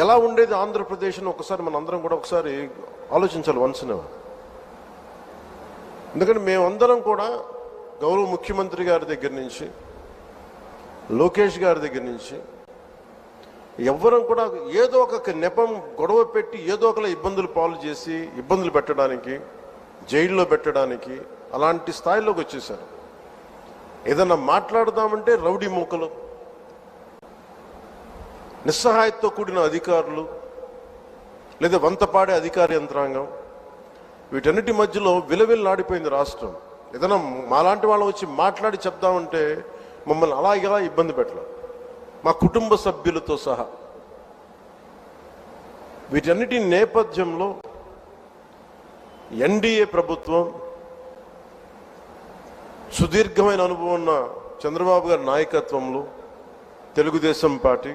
ఎలా ఉండేది ఆంధ్రప్రదేశ్ని ఒకసారి మన అందరం కూడా ఒకసారి ఆలోచించాలి వన్స్న. ఎందుకంటే మేమందరం కూడా గౌరవ ముఖ్యమంత్రి గారి దగ్గర నుంచి లోకేష్ గారి దగ్గర నుంచి ఎవ్వరం కూడా ఏదో ఒక నెపం గొడవ పెట్టి ఏదో ఒకలా ఇబ్బందులు పాలు చేసి ఇబ్బందులు పెట్టడానికి, జైల్లో పెట్టడానికి అలాంటి స్థాయిలోకి వచ్చేసారు. ఏదన్నా మాట్లాడదామంటే రౌడీ మూకలు, నిస్సహాయతతో కూడిన అధికారులు, లేదా వంతపాడే అధికార యంత్రాంగం, వీటన్నిటి మధ్యలో విలవిల్లాడిపోయింది రాష్ట్రం. ఏదైనా మాలాంటి వాళ్ళం వచ్చి మాట్లాడి చెప్దామంటే మమ్మల్ని అలా ఇలా ఇబ్బంది పెట్టలేం, మా కుటుంబ సభ్యులతో సహా. వీటన్నిటి నేపథ్యంలో ఎన్డీఏ ప్రభుత్వం, సుదీర్ఘమైన అనుభవం ఉన్న చంద్రబాబు గారి నాయకత్వంలో తెలుగుదేశం పార్టీ